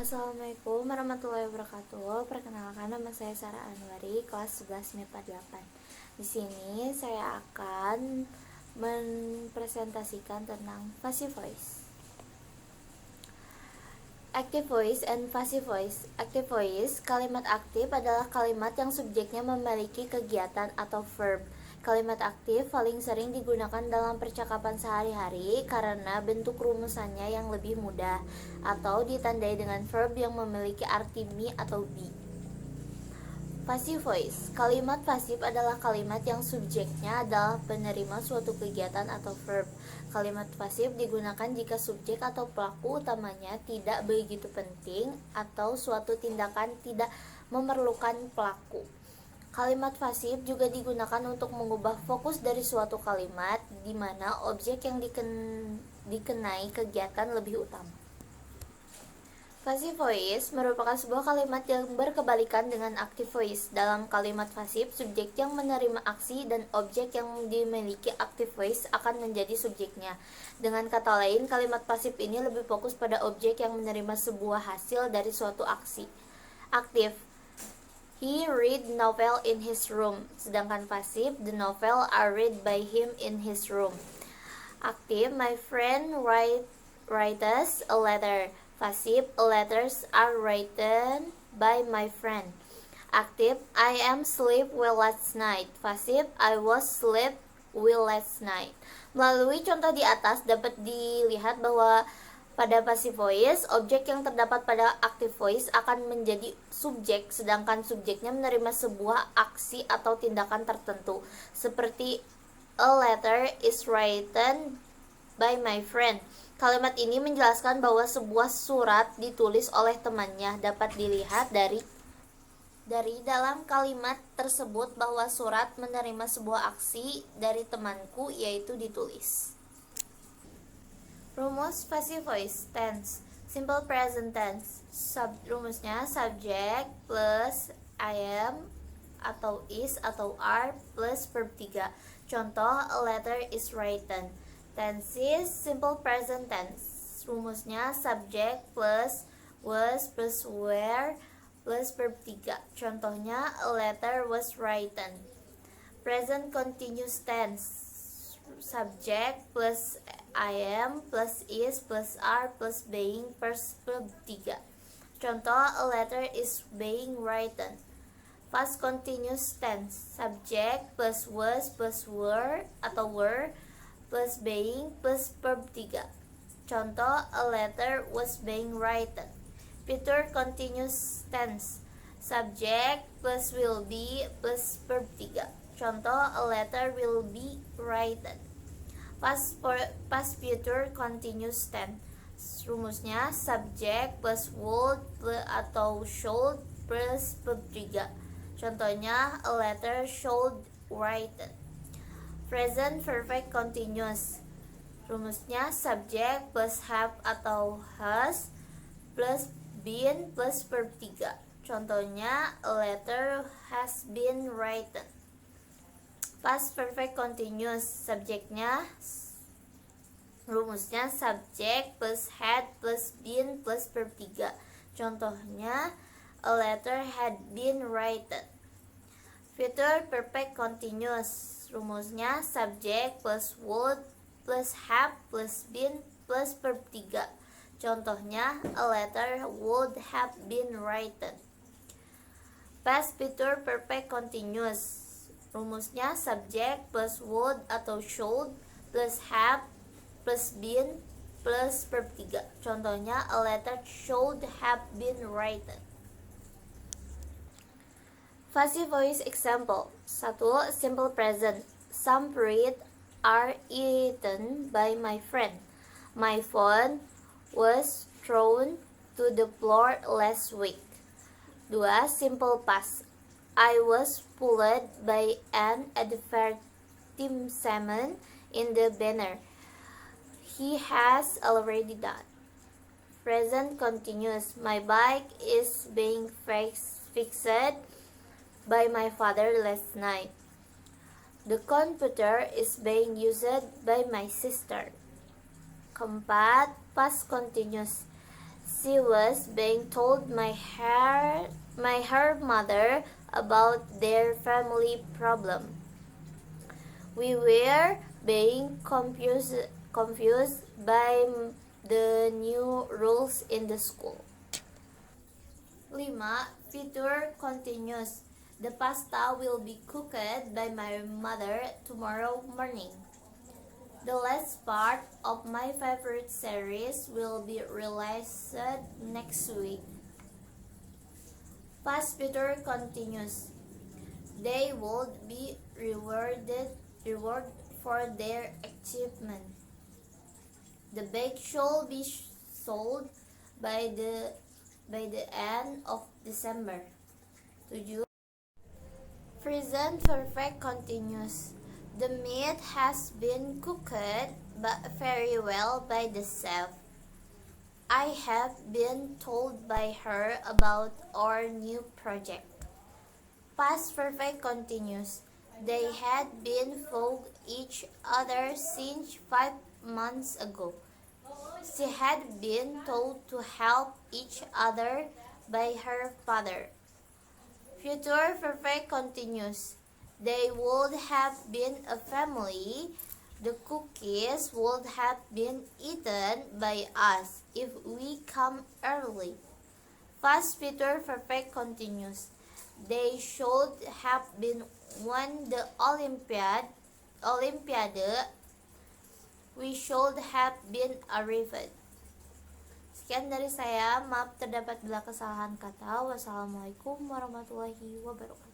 Assalamualaikum warahmatullahi wabarakatuh. Perkenalkan, nama saya Sarah Anwari, kelas 11 MIPA 8. Di sini saya akan mempresentasikan tentang passive voice. Active voice and passive voice. Active voice, kalimat aktif adalah kalimat yang subjeknya memiliki kegiatan atau verb. Kalimat aktif paling sering digunakan dalam percakapan sehari-hari karena bentuk rumusannya yang lebih mudah atau ditandai dengan verb yang memiliki arti me atau be. Passive voice. Kalimat pasif adalah kalimat yang subjeknya adalah penerima suatu kegiatan atau verb. Kalimat pasif digunakan jika subjek atau pelaku utamanya tidak begitu penting atau suatu tindakan tidak memerlukan pelaku. Kalimat pasif juga digunakan untuk mengubah fokus dari suatu kalimat di mana objek yang dikenai kegiatan lebih utama. Passive voice merupakan sebuah kalimat yang berkebalikan dengan active voice. Dalam kalimat pasif, subjek yang menerima aksi dan objek yang dimiliki active voice akan menjadi subjeknya. Dengan kata lain, kalimat pasif ini lebih fokus pada objek yang menerima sebuah hasil dari suatu aksi. Aktif. He read novel in his room. Sedangkan pasif, the novel are read by him in his room. Aktif, my friend writes a letter. Pasif, letters are written by my friend. Aktif, I am sleep well last night. Pasif, I was sleep well last night. Melalui contoh di atas dapat dilihat bahwa pada passive voice, objek yang terdapat pada active voice akan menjadi subjek, sedangkan subjeknya menerima sebuah aksi atau tindakan tertentu, seperti a letter is written by my friend. Kalimat ini menjelaskan bahwa sebuah surat ditulis oleh temannya. Dapat dilihat dari dalam kalimat tersebut bahwa surat menerima sebuah aksi dari temanku, yaitu ditulis. Rumus passive voice. Tense, simple present tense. Rumusnya subject plus am atau is atau are plus verb 3. Contoh, a letter is written. Tenses, simple present tense. Rumusnya subject plus was plus were plus verb 3. Contohnya, a letter was written. Present continuous tense. Subject plus I am plus is plus are plus being plus verb 3. Contoh, a letter is being written. Past continuous tense. Subject plus was plus were atau were plus being plus verb 3. Contoh, a letter was being written. Future continuous tense. Subject plus will be plus verb 3. Contoh, a letter will be written. Past future continuous tense. Rumusnya subject plus would atau should plus verb 3. Contohnya, a letter should written. Present perfect continuous. Rumusnya subject plus have atau has plus been plus verb 3. Contohnya, a letter has been written. Past perfect continuous. Subjeknya rumusnya subject plus had plus been plus verb 3. Contohnya, a letter had been written. Future perfect continuous. Rumusnya subject plus would plus have plus been plus verb 3. Contohnya, a letter would have been written. Past future perfect continuous. Rumusnya subject plus would atau should plus have plus been plus verb 3. Contohnya, a letter should have been written. Passive voice example. 1. Simple present. Some fruit are eaten by my friend. My phone was thrown to the floor last week. 2. Simple past. I was pulled by an advertisement in the banner. He has already done. Present continuous. My bike is being fixed by my father last night. The computer is being used by my sister. Keempat, past continuous. She was being told her mother about their family problem. We were being confused by the new rules in the school. 5. Future continuous. The pasta will be cooked by my mother tomorrow morning. The last part of my favorite series will be released next week. Past future continuous. They would be reward for their achievement. The bag should be sold by the end of December. 7. Present perfect continuous. The meat has been cooked very well by the chef. I have been told by her about our new project. Past perfect continuous. They had been following each other since 5 months ago. She had been told to help each other by her father. Future perfect continuous. They would have been a family. The cookies would have been eaten by us if we come early. Past future perfect continuous. They should have been won the Olympiad. We should have been arrived. Sekian dari saya, maaf terdapat bila kesalahan kata. Wassalamualaikum warahmatullahi wabarakatuh.